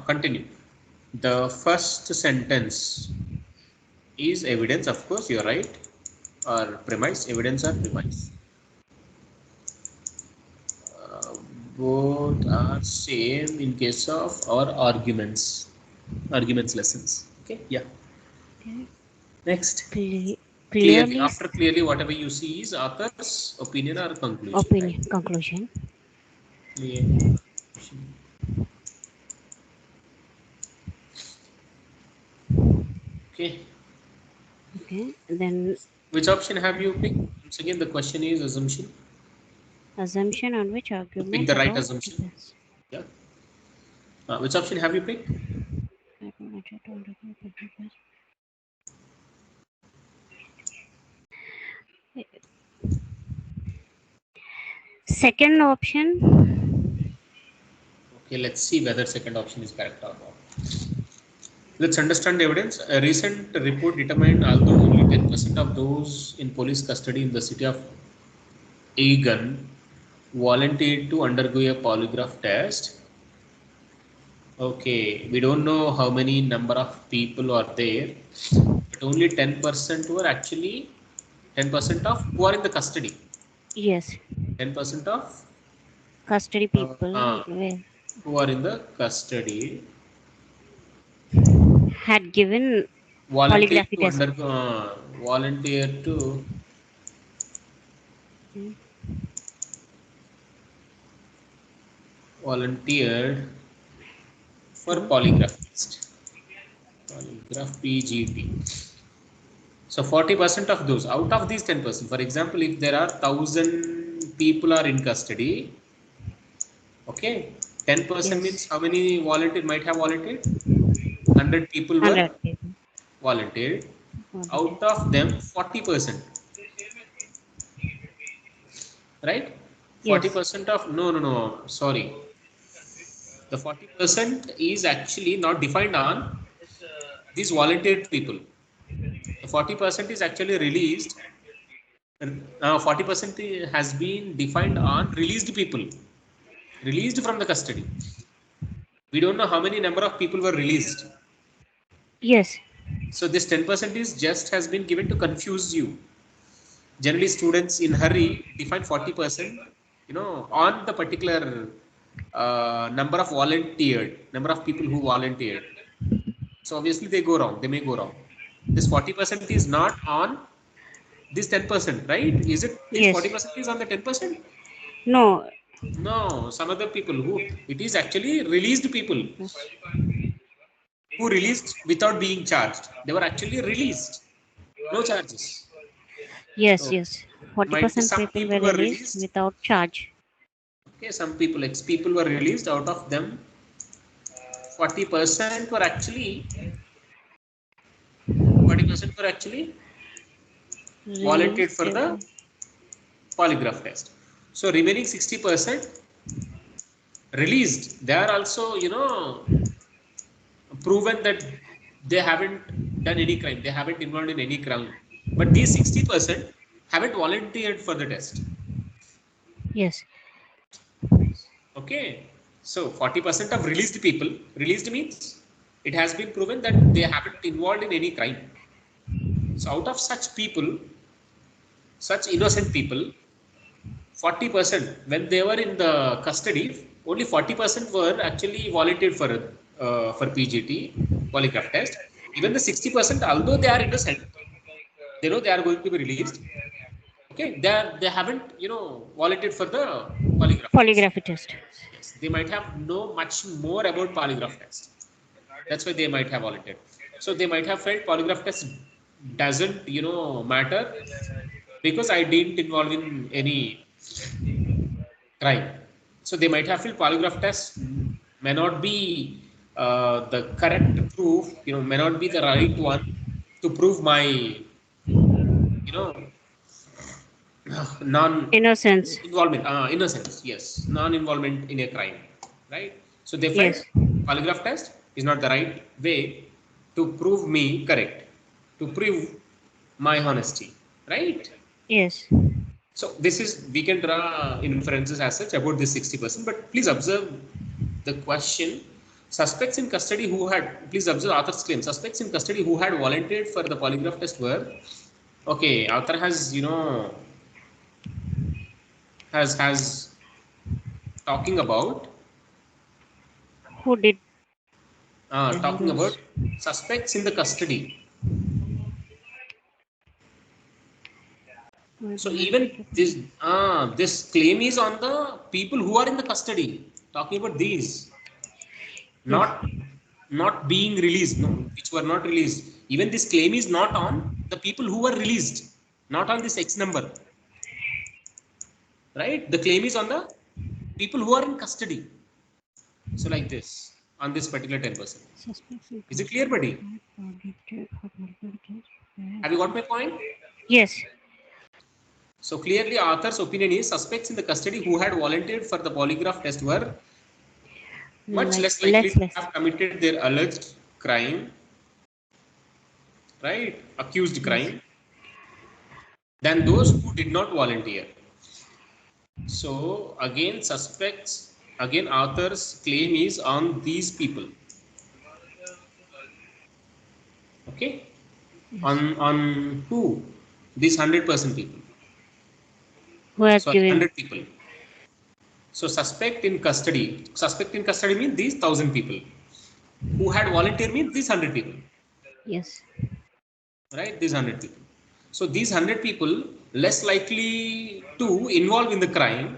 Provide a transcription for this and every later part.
continue. The first sentence is evidence, of course, you're right, or premise, evidence or premise. Both are same in case of our arguments lessons. Okay, yeah. Okay. Next. Clearly. After clearly, whatever you see is author's opinion or conclusion. Opinion, right? conclusion. Clearly. Okay. Okay. Then Which option have you picked? Once again, the question is assumption. assumption on which To pick argument the right about assumption. this. Yeah. Which option have you picked? Second option. Okay, let's see whether second option is correct or not. Let's understand the evidence. A recent report determined although only 10% of those in police custody in the city of Aigan volunteered to undergo a polygraph test. Okay, we don't know how many number of people are there, but only 10% were actually 10% of who are in the custody. Yes. 10% of Custody people who are in the custody had given volunteer polygraphy to test. volunteer to volunteered for polygraph test. Polygraph PGT. So 40% of those out of these 10%. For example, if there are 1,000 people are in custody, okay, 10% means how many volunteer might have volunteered? 100 people were 100 people. volunteered. Out of them, 40%. Right? Yes. 40% of no. Sorry. The 40% is actually not defined on these volunteered people. The 40% is actually released. 40% has been defined on released people, released from the custody. We don't know how many number of people were released. Yes. So this 10% is just has been given to confuse you. Generally, students in hurry define 40%, on the particular number of people who volunteered. So obviously they go wrong. They may go wrong. This 40% is not on this 10%, right? Is it? This 40% is on the 10%? No. No, some other people who it is actually released people who released without being charged. They were actually released, no charges. Yes, So, yes. 40% some people were released without charge. Okay, some people, people were released. Out of them, 40% were actually volunteered for the polygraph test. So remaining 60% released. They are also, proven that they haven't done any crime. They haven't involved in any crime. But these 60% haven't volunteered for the test. Yes. Okay. So 40% of released people, released means it has been proven that they haven't involved in any crime. So out of such people, such innocent people, 40% when they were in the custody, only 40% were actually volunteered for PGT polygraph test. Even the 60%, although they are innocent, they know they are going to be released. Okay, they haven't volunteered for the polygraphy test. Yes, they might have know much more about polygraph test. That's why they might have volunteered. So they might have felt polygraph test doesn't matter because I didn't involve in any crime. So they might have felt polygraph test may not be the correct proof. May not be the right one to prove my innocence. Innocence, yes, non-involvement in a crime, right? So they felt polygraph test is not the right way to prove me correct, to prove my honesty, right? Yes. So this is, we can draw inferences as such about this 60%, but please observe the question. Suspects in custody who had, please observe author's claim, suspects in custody who had volunteered for the polygraph test were, okay, author has, has talking about Who did talking about those? suspects in the custody. So even this claim is on the people who are in the custody, talking about these, Yes. not being released, no, which were not released. Even this claim is not on the people who were released, not on this X number, right? The claim is on the people who are in custody. So like this, on this particular 10%. Is it clear, buddy? Have you got my point? Yes. So clearly author's opinion is suspects in the custody who had volunteered for the polygraph test were much less likely to have committed their alleged crime, right, accused crime, than those who did not volunteer. So again, suspects, again author's claim is on these people. Okay, on who? These 100% people. Who has So given 100 people. So suspect in custody. Suspect in custody means these 1,000 people. Who had volunteered means these 100 people. Yes. Right, these 100 people. So these 100 people less likely to involve in the crime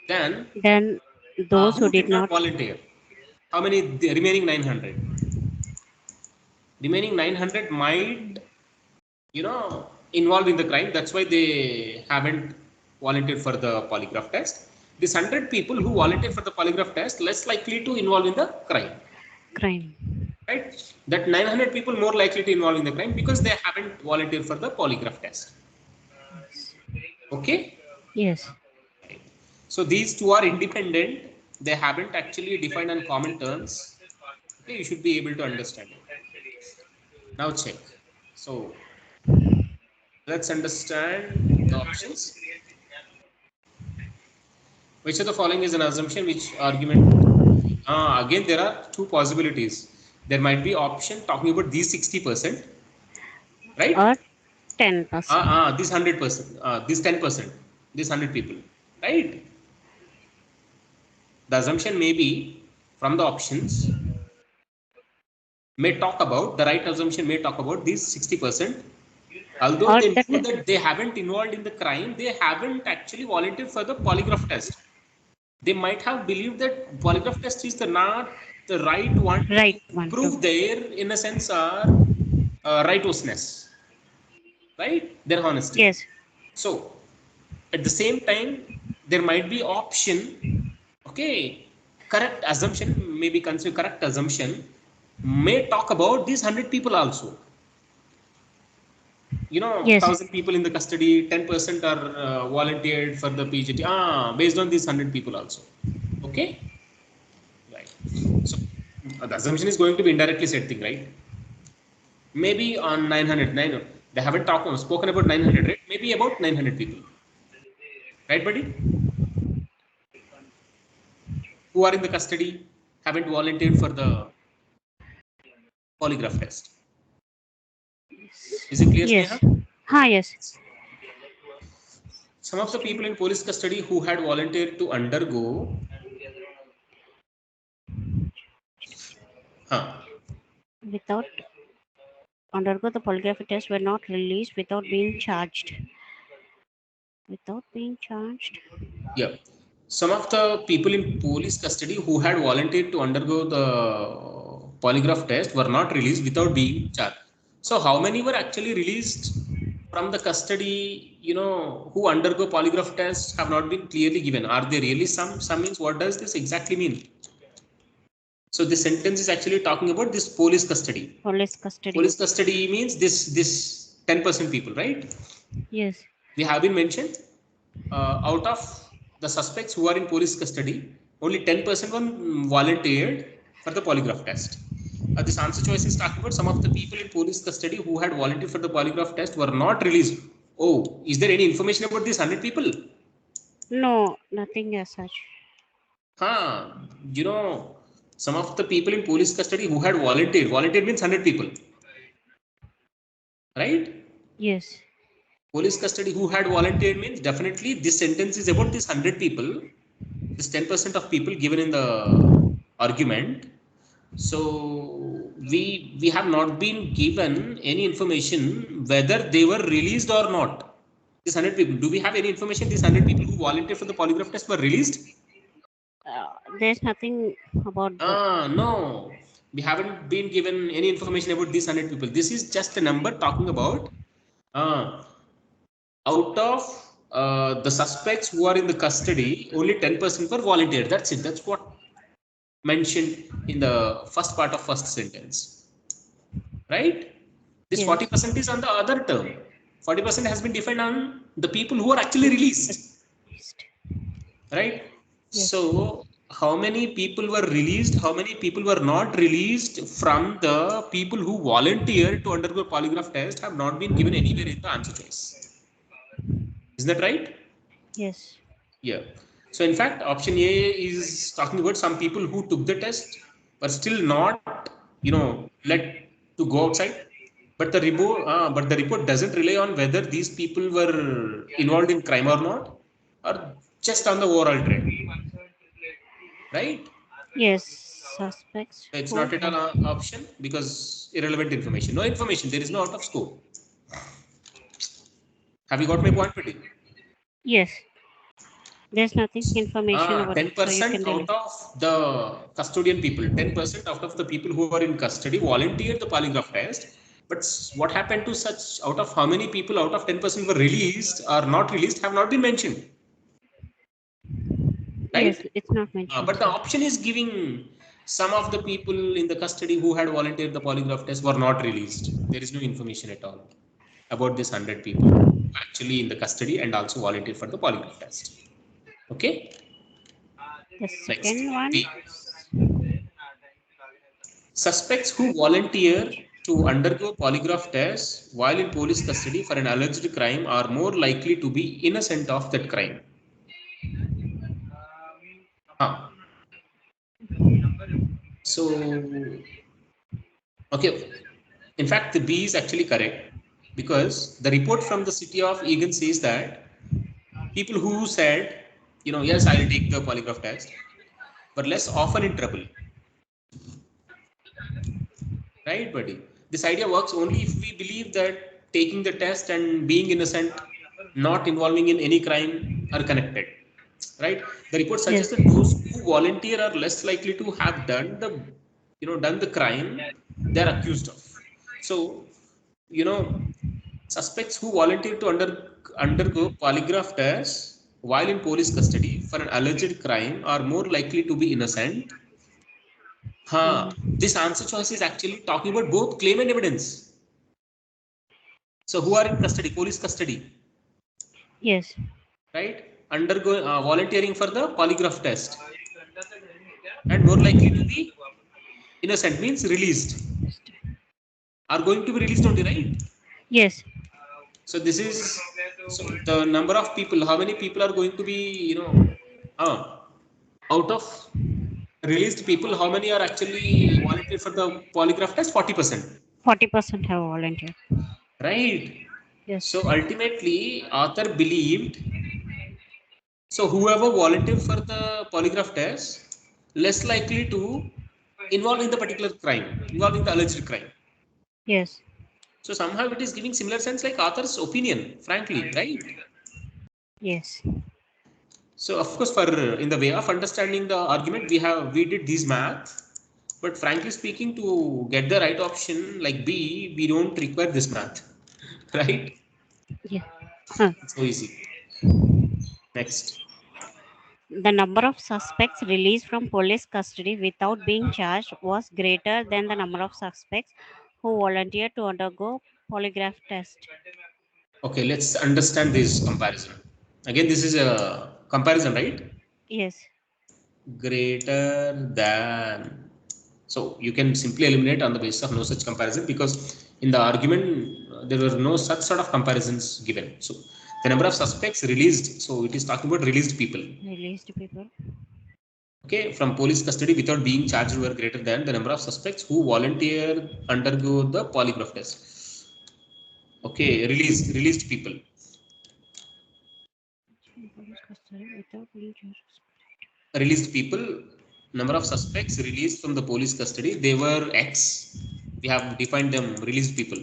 than those who who did did not not. volunteer. How many? The remaining 900. Remaining 900 might, involve in the crime. That's why they haven't volunteered for the polygraph test. These 100 people who volunteer for the polygraph test less likely to involve in the crime. Right? That 900 people more likely to involve in the crime because they haven't volunteered for the polygraph test. Okay? Yes. So these two are independent. They haven't actually defined on common terms. Okay, you should be able to understand it. Now check. So let's understand the options. Which of the following is an assumption? Which argument? Again, there are two possibilities. There might be option talking about these 60%, right? Or 10%. This 100%, this 10%, this 100 people, right? The assumption may be from the options may talk about, the right assumption may talk about these 60%. Although they know that they haven't involved in the crime, they haven't actually volunteered for the polygraph test. They might have believed that polygraph test is not the right one to prove their, in a sense, righteousness, right? Their honesty. Yes. So at the same time, there might be option, okay, correct assumption may be considered correct assumption may talk about these 100 people also. 1,000 people in the custody, 10% are volunteered for the PGT. Based on these 100 people also. Okay, right. So the assumption is going to be indirectly said thing, right? Maybe on 900, they haven't spoken about 900, right? Maybe about 900 people, right, buddy? Who are in the custody, haven't volunteered for the polygraph test. Is it clear, Yes. Sneha? Yes. Some of the people in police custody who had volunteered to undergo without undergo the polygraph test were not released without being charged. Yeah. Some of the people in police custody who had volunteered to undergo the polygraph test were not released without being charged. So how many were actually released from the custody, who undergo polygraph tests have not been clearly given. Are there really some? Some means what does this exactly mean? So this sentence is actually talking about this police custody. Police custody means this 10% people, right? Yes. We have been mentioned out of the suspects who are in police custody, only 10% were volunteered for the polygraph test. This answer choice is talking about some of the people in police custody who had volunteered for the polygraph test were not released. Oh, is there any information about these 100 people? No, nothing as such. some of the people in police custody who had volunteered. Volunteered means 100 people, right? Yes. Police custody who had volunteered means definitely this sentence is about this 100 people, this 10% of people given in the argument. So we have not been given any information whether they were released or not. These 100 people, do we have any information these 100 people who volunteered for the polygraph test were released? There's nothing about the... No, we haven't been given any information about these 100 people. This is just a number talking about out of the suspects who are in the custody, only 10% were volunteered. That's it. That's what mentioned in the first part of first sentence, right? This Yes. 40% is on the other term. 40% has been defined on the people who are actually released, right? Yes. So how many people were released, how many people were not released from the people who volunteered to undergo polygraph test have not been given anywhere in the answer choice. Isn't that right? Yes. Yeah. So in fact, option A is talking about some people who took the test but still not, let to go outside. But the report doesn't rely on whether these people were involved in crime or not, or just on the overall trend, right? Yes. Suspects So it's who... not at an option because irrelevant information. No information. There is no out of scope. Have you got my point, Patti? Yes. There's nothing information about it, so you 10% can out delete. of the custodian people, 10% out of the people who are in custody volunteered the polygraph test. But what happened to such, out of how many people out of 10% were released or not released, have not been mentioned, right? Yes, it's not mentioned. But the option is giving some of the people in the custody who had volunteered the polygraph test were not released. There is no information at all about this 100 people actually in the custody and also volunteered for the polygraph test. Okay. The Next, second one. B. Suspects who volunteer to undergo polygraph tests while in police custody for an alleged crime are more likely to be innocent of that crime. So, okay. In fact, the B is actually correct because the report from the city of Egan says that people who said, yes, I'll take the polygraph test, were less often in trouble. Right, buddy? This idea works only if we believe that taking the test and being innocent, not involving in any crime, are connected. Right? The report Yes. suggests that those who volunteer are less likely to have done the crime they're accused of. So, suspects who volunteer to undergo polygraph tests while in police custody for an alleged crime are more likely to be innocent. This answer choice is actually talking about both claim and evidence. So who are in custody, police custody, Yes. right? Volunteering for the polygraph test and more likely to be innocent means released. Are going to be released only, right? Yes. So this is, so the number of people, how many people are going to be, out of released people, how many are actually volunteered for the polygraph test? 40%. 40% have volunteered. Right. Yes. So ultimately, author believed, so whoever volunteered for the polygraph test, less likely to involve in the particular crime, involve in the alleged crime. Yes. So somehow it is giving similar sense like author's opinion, frankly, right? Yes. So of course, for in the way of understanding the argument, we did these math, but frankly speaking, to get the right option like B, we don't require this math, right? Yeah. Huh. It's so easy. Next. The number of suspects released from police custody without being charged was greater than the number of suspects who volunteered to undergo polygraph test. Okay, let's understand this comparison. Again, this is a comparison, right? Yes. Greater than. So you can simply eliminate on the basis of no such comparison because in the argument there were no such sort of comparisons given. So the number of suspects released. So it is talking about released people. Released people. Okay, from police custody without being charged were greater than the number of suspects who volunteer undergo the polygraph test. Okay, released people. Released people, number of suspects released from the police custody, they were X. We have defined them released people.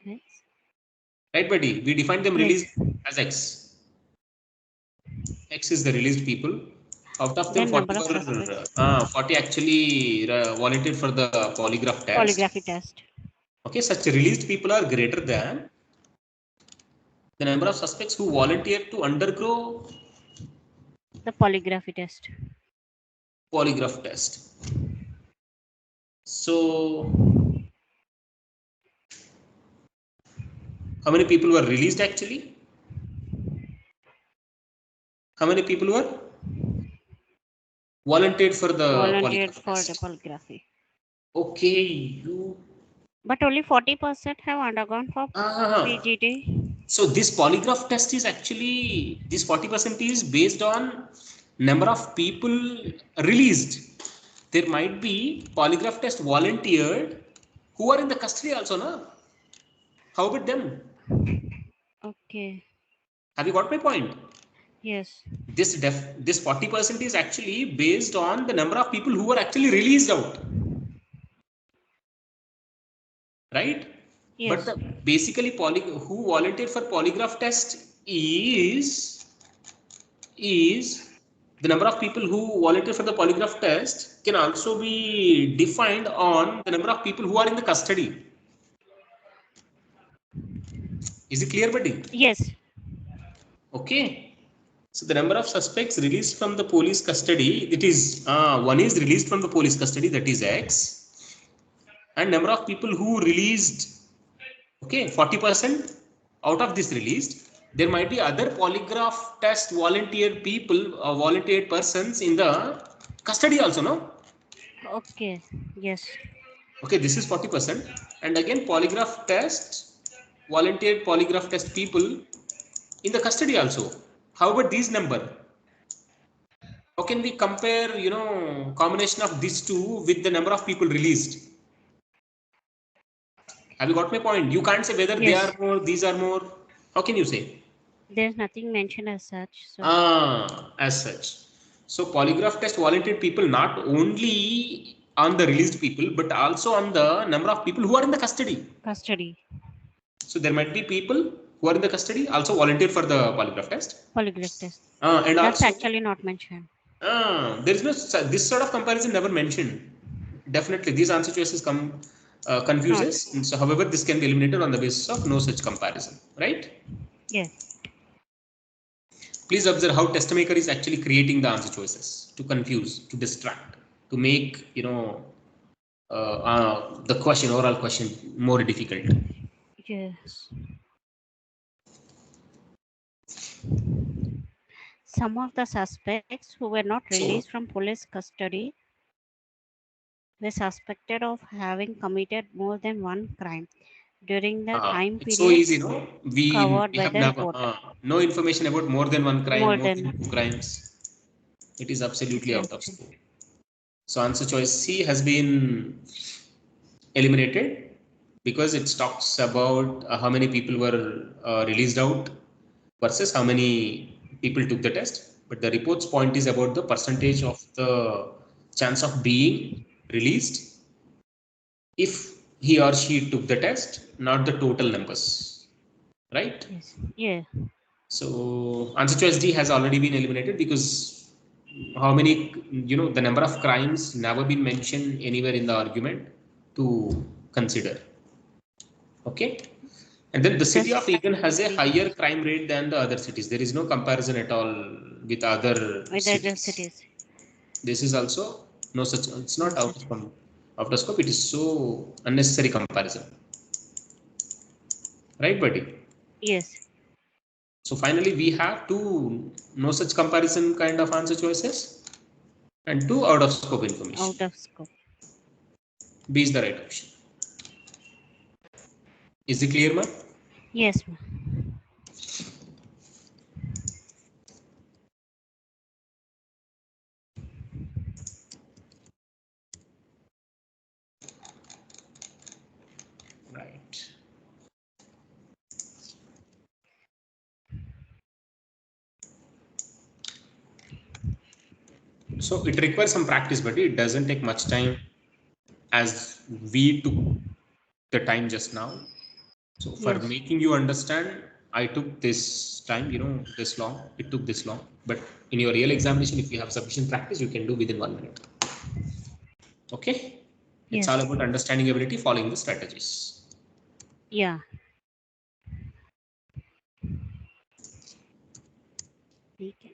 Yes. Right, buddy? We defined them Yes. released as X. X is the released people. Out of them, 40 were 40 actually volunteered for the polygraph test. Polygraphy test. Okay, such released people are greater than the number of suspects who volunteered to undergo The polygraphy test. polygraph test. So, how many people were released actually? How many people were volunteered for the polygraph test? Polygraphy. Okay, you. But only 40% have undergone for PGT. So this polygraph test is actually, this 40% is based on number of people released. There might be polygraph test volunteered who are in the custody also, na? How about them? Okay. Have you got my point? Yes. This 40% is actually based on the number of people who were actually released out, right? Yes. But basically, who volunteered for polygraph test is the number of people who volunteer for the polygraph test can also be defined on the number of people who are in the custody. Is it clear, buddy? Yes. Okay. So the number of suspects released from the police custody, it is one is released from the police custody, that is X, and number of people who released, okay, 40% out of this released. There might be other polygraph test volunteered people, volunteered persons in the custody also, no? Okay. Yes. Okay, this is 40%. And again, polygraph test, volunteered polygraph test people in the custody also. How about these number? How can we compare, combination of these two with the number of people released? Have you got my point? You can't say whether they are more, these are more. How can you say? There's nothing mentioned as such. So. As such. So polygraph test volunteered people not only on the released people, but also on the number of people who are in the custody. Custody. So there might be people who are in the custody also volunteer for the polygraph test. Polygraph test. And That's also, actually not mentioned. there is no this sort of comparison never mentioned. Definitely, these answer choices come confuses. And so, however, this can be eliminated on the basis of no such comparison, right? Yes. Please observe how test maker is actually creating the answer choices to confuse, to distract, to make the question, overall question, more difficult. Yes. Some of the suspects who were not released from police custody were suspected of having committed more than one crime during the time it's period so easy, no? We covered by have the never report. no information about more than one crime, More more than than. two crimes. It is absolutely out of Yes. scope. So answer choice C has been eliminated because it talks about how many people were released out versus how many people took the test. But the report's point is about the percentage of the chance of being released if he or she took the test, not the total numbers, right? Yes. Yeah. So answer choice D has already been eliminated because how many, the number of crimes never been mentioned anywhere in the argument to consider. Okay. And then the city of Egan has a higher crime rate than the other cities. There is no comparison at all with other cities. This is also no such, it's not out of scope. It is so unnecessary comparison. Right, buddy? Yes. So finally, we have two no such comparison kind of answer choices and two out of scope information. Out of scope. B is the right option. Is it clear, ma'am? Yes, ma'am. So it requires some practice, but it doesn't take much time as we took the time just now. So for Yes. making you understand, I took this time, this long. It took this long. But in your real examination, if you have sufficient practice, you can do within 1 minute. Okay? It's all Yes. about understanding ability, following the strategies. Yeah. ठीक है